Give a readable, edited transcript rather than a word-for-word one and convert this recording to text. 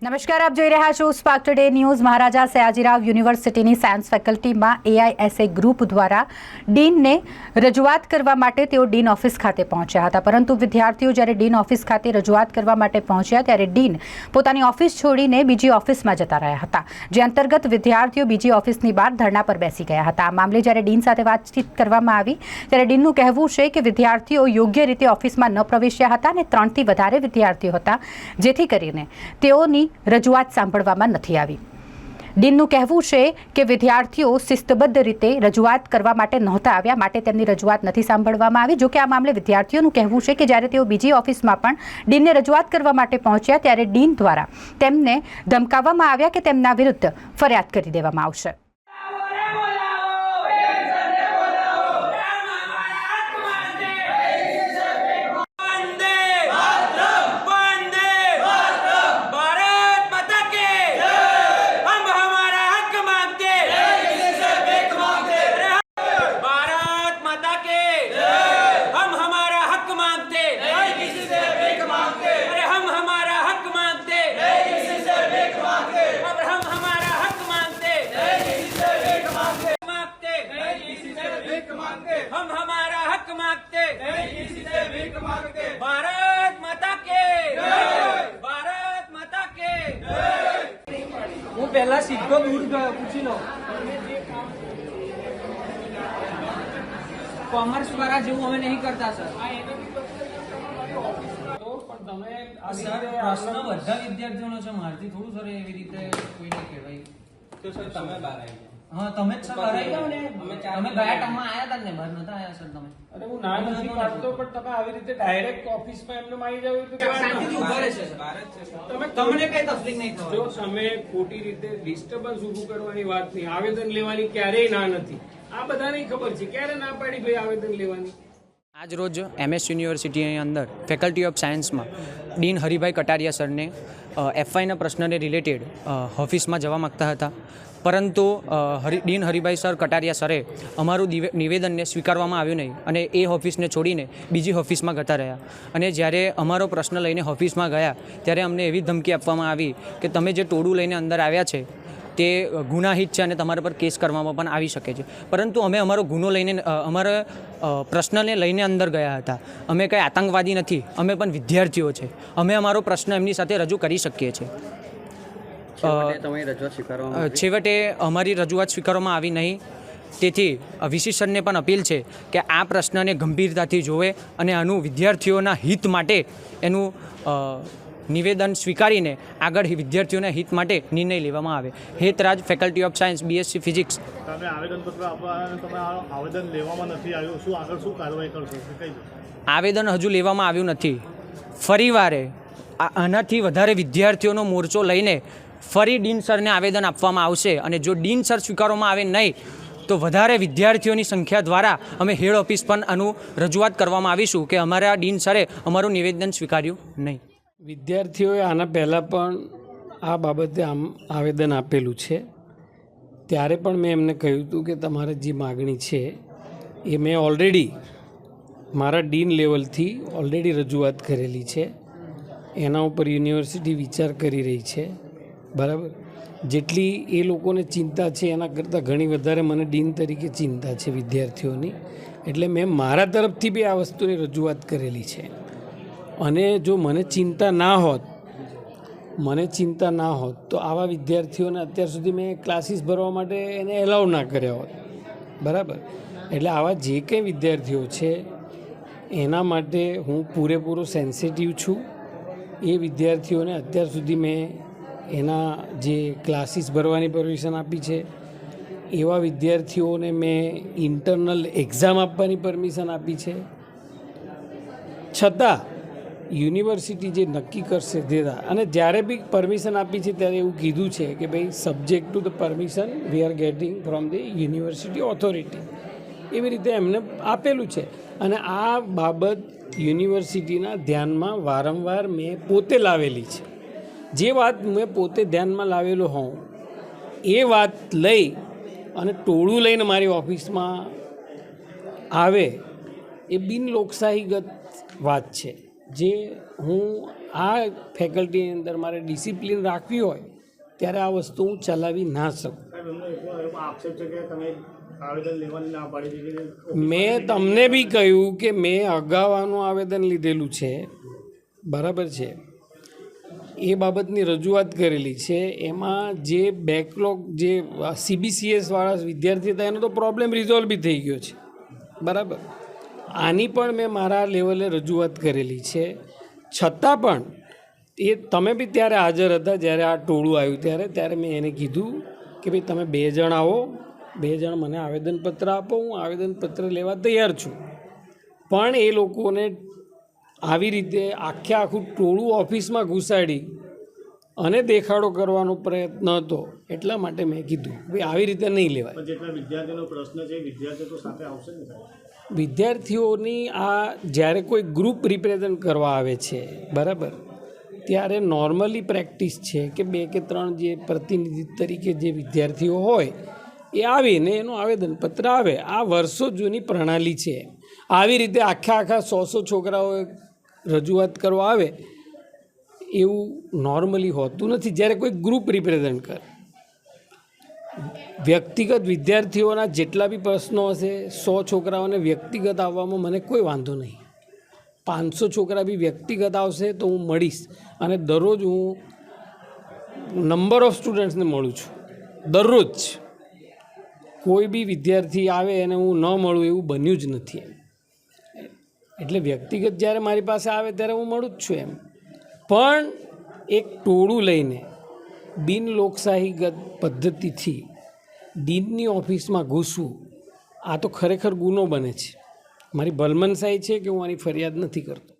નમસ્કાર, આપ જોઈ રહ્યા છો spark today news. Maharaja Sayajirao યુનિવર્સિટીની સાયન્સ ફેકલ્ટીમાં એઆઈએસએ ગ્રુપ દ્વારા ડીનને રજૂઆત કરવા માટે તેઓ ડીન ઓફિસ ખાતે પહોંચ્યા હતા, પરંતુ વિદ્યાર્થીઓ જ્યારે ડીન ઓફિસ ખાતે રજૂઆત કરવા માટે પહોંચ્યા ત્યારે ડીન પોતાની ઓફિસ છોડીને બીજી ઓફિસમાં જતા રહ્યા હતા, જે અંતર્ગત વિદ્યાર્થીઓ બીજી ઓફિસની બહાર ધરણા પર બેસી ગયા હતા। આ મામલે જ્યારે ડીન સાથે વાતચીત કરવામાં આવી ત્યારે ડીનનું કહેવું છે કે વિદ્યાર્થીઓ યોગ્ય રીતે ઓફિસમાં ન પ્રવેશ્યા હતા અને 3થી વધારે વિદ્યાર્થીઓ હતા, જેથી કરીને તેઓની રજૂઆત સાંભળવામાં નથી આવી। ડીનનું કહેવું છે કે વિદ્યાર્થીઓ શિસ્તબદ્ધ રીતે રજૂઆત કરવા માટે નહોતા આવ્યા, માટે તેમની રજૂઆત નથી સાંભળવામાં આવી। જોકે આ મામલે વિદ્યાર્થીઓનું કહેવું છે કે જ્યારે તેઓ બીજી ઓફિસમાં પણ ડીનને રજૂઆત કરવા માટે પહોંચ્યા ત્યારે ડીન દ્વારા તેમને ધમકાવવામાં આવ્યા કે તેમના વિરુદ્ધ ફરિયાદ કરી દેવામાં આવશે। हम हमारा हक मांगते, किसी से भीख मांगते। भारत माता के जय, भारत माता के जय। હું પહેલા સીધો દૂર ગયો, પૂછી લો। કોમર્સ વાળા જેવું અમે નહીં કરતા સર। તમે સર પ્રશ્ન બધા વિદ્યાર્થીઓનો છે, મારથી થોડું સર એવી રીતે કોઈને કહેવાય તો સર તમે બહાર આવી જાઓ। हाँ તમે જ સર બહાર આવી જાઓ ને, તમે ગયા ટર્મમાં આયા હતા ને, બહાર નતા આયા સર તમે। અરે હું ના નથી પાડતો, પણ તમે આવી રીતે ડાયરેક્ટ ઓફિસમાં એમને આવી જાવ તો શાંતિથી ઉભા રહેશે સર। તમે તમને કઈ તકલીફ નહીં થવાની। જો તમે ખોટી રીતે ડિસ્ટર્બન્સ ઊભું કરવાની વાત નહીં, આવેદન લેવાની ક્યારેય ના નથી। આ બધાને ખબર છે ક્યારે ના પાડી ભાઈ આવેદન લેવાની। આજ રોજ એમએસ યુનિવર્સિટીની અંદર ફેકલ્ટી ઓફ સાયન્સમાં ડીન હરિભાઈ કટારિયા સરને એફઆઈના પ્રશ્નને રિલેટેડ ઓફિસમાં જવા માગતા હતા, પરંતુ ડીન હરિભાઈ સર કટારિયા સરે અમારું નિવેદનને સ્વીકારવામાં આવ્યું નહીં અને એ ઓફિસને છોડીને બીજી ઓફિસમાં જતા રહ્યા। અને જ્યારે અમારો પ્રશ્ન લઈને ઓફિસમાં ગયા ત્યારે અમને એવી ધમકી આપવામાં આવી કે તમે જે ટોળું લઈને અંદર આવ્યા છે તે ગુનાહિત છે અને તમારા પર કેસ કરવામાં પણ આવી શકે છે, પરંતુ અમે અમારો ગુનો લઈને અમારા પ્રશ્નને લઈને અંદર ગયા હતા। અમે કંઈ આતંકવાદી નથી, અમે પણ વિદ્યાર્થીઓ છે, અમે અમારો પ્રશ્ન એમની સાથે રજૂ કરી શકીએ છીએ। છેવટે અમારી રજૂઆત સ્વીકારવામાં આવી નહીં, તેથી વીસી સરને પણ અપીલ છે કે આ પ્રશ્નને ગંભીરતાથી જોવે અને આનું વિદ્યાર્થીઓના હિત માટે એનું નિવેદન સ્વીકારીને આગળ વિદ્યાર્થીઓના હિત માટે નિર્ણય લેવામાં આવે। હેતરાજ, faculty of science, BSc physics. તમે આવેદનપત્ર આપવા અને તમે આવેદન લેવામાં નથી આવ્યું, શું આગળ શું કાર્યવાહી કરશો કઈ દો? આવેદન હજુ લેવામાં આવ્યું નથી। ફરીવારે આનાથી વધારે વિદ્યાર્થીઓનો મોરચો લઈને ફરી ડીન સરને આવેદન આપવામાં આવશે અને જો ડીન સર સ્વીકારવામાં આવે નહીં તો વધારે વિદ્યાર્થીઓની સંખ્યા દ્વારા અમે હેડ ઓફિસ પણ આનું રજૂઆત કરવામાં આવીશું કે અમારા ડીન સરે અમારું નિવેદન સ્વીકાર્યું નહીં। વિદ્યાર્થીઓએ આના પહેલાં પણ આ બાબતે આવેદન આપેલું છે, ત્યારે પણ મેં એમને કહ્યું હતું કે તમારે જે માગણી છે એ મેં ઓલરેડી મારા ડીન લેવલથી ઓલરેડી રજૂઆત કરેલી છે, એના ઉપર યુનિવર્સિટી વિચાર કરી રહી છે, બરાબર। જેટલી એ લોકોને ચિંતા છે એના કરતાં ઘણી વધારે મને ડીન તરીકે ચિંતા છે વિદ્યાર્થીઓની, એટલે મેં મારા તરફથી બી આ વસ્તુની રજૂઆત કરેલી છે। અને જો મને ચિંતા ના હોત તો આવા વિદ્યાર્થીઓને અત્યાર સુધી મેં ક્લાસીસ ભરવા માટે એને એલાઉ ના કર્યા હોત, બરાબર। એટલે આવા જે કંઈ વિદ્યાર્થીઓ છે એના માટે હું પૂરેપૂરો સેન્સિટિવ છું। એ વિદ્યાર્થીઓને અત્યાર સુધી મેં એના જે ક્લાસીસ ભરવાની પરમિશન આપી છે, એવા વિદ્યાર્થીઓને મેં ઇન્ટરનલ એક્ઝામ આપવાની પરમિશન આપી છે, છતાં યુનિવર્સિટી જે નક્કી કરશે દેતા, અને જ્યારે બી પરમિશન આપી છે ત્યારે એવું કીધું છે કે ભાઈ subject to the permission we are getting from the university authority, એવી રીતે એમને આપેલું છે। અને આ બાબત યુનિવર્સિટીના ધ્યાનમાં વારંવાર મેં પોતે લાવેલી છે। જે વાત મેં પોતે ધ્યાનમાં લાવેલો હોઉં એ વાત લઈ અને ટોળું લઈને મારી ઓફિસમાં આવે એ બિન લોકશાહીગત વાત છે। જે હું આ ફેકલ્ટીની અંદર મારે ડિસિપ્લિન રાખવી હોય ત્યારે આ વસ્તુ હું ચલાવી ના શકું. સાહેબ એમનો એવો આક્ષેપ છે કે તમે આવેદન લેવાની ના પાડી દીધી. મેં તમને બી કહ્યું કે મેં અગાઉ આનું આવેદન લીધેલું છે, બરાબર છે, એ બાબતની રજૂઆત કરેલી છે. એમાં જે બેકલોગ જે CBCS-વાળા વિદ્યાર્થી હતા એનો તો પ્રોબ્લેમ રિઝોલ્વ બી થઈ ગયો છે, બરાબર. આની પણ મેં મારા લેવલે રજૂઆત કરેલી છે. છતાં પણ એ તમે બી ત્યારે હાજર હતા જ્યારે આ ટોળું આવ્યું ત્યારે મેં એને કીધું કે ભાઈ તમે 2 જણ આવો, 2 જણ મને આવેદનપત્ર આપો, હું આવેદનપત્ર લેવા તૈયાર છું. પણ એ લોકોને આવી રીતે આખું ટોળું ઓફિસમાં ઘુસાડી અને દેખાડો કરવાનો પ્રયત્ન હતો. એટલા માટે મેં કીધું ભાઈ આવી રીતે નહીં લેવાય. પણ જેટલા વિદ્યાર્થીનો પ્રશ્ન છે વિદ્યાર્થીઓ તો સાથે આવશે ને સાહેબ. વિદ્યાર્થીઓની આ જ્યારે કોઈ ગ્રુપ રિપ્રેઝન્ટ કરવા આવે છે, બરાબર, ત્યારે નોર્મલી પ્રેક્ટિસ છે કે 2 કે 3 જે પ્રતિનિધિ તરીકે જે વિદ્યાર્થીઓ હોય એ આવીને એનું આવેદનપત્ર આવે. આ વર્ષો જૂની પ્રણાલી છે. આવી રીતે આખા 100 છોકરાઓ રજૂઆત કરવા આવે એવું નોર્મલી હોતું નથી જ્યારે કોઈ ગ્રુપ રિપ્રેઝન્ટ કરે. વ્યક્તિગત વિદ્યાર્થીઓના જેટલા બી પ્રશ્નો હશે 100 છોકરાઓને વ્યક્તિગત આવવામાં મને કોઈ વાંધો નહીં. 500 છોકરા બી વ્યક્તિગત આવશે તો હું મળીશ. અને દરરોજ હું નંબર ઓફ સ્ટુડન્ટ્સને મળું છું, દરરોજ. કોઈ બી વિદ્યાર્થી આવે અને હું ન મળું એવું બન્યું જ નથી. એટલે વ્યક્તિગત જ્યારે મારી પાસે આવે ત્યારે હું મળું જ છું. પણ એક ટોળું લઈને બિનલોકશાહીગત પદ્ધતિથી ડીનની ઓફિસમાં ઘૂસવું, આ તો ખરેખર ગુનો બને છે. મારી ભલમનસાઈ છે કે હું આની ફરિયાદ નથી કરતો.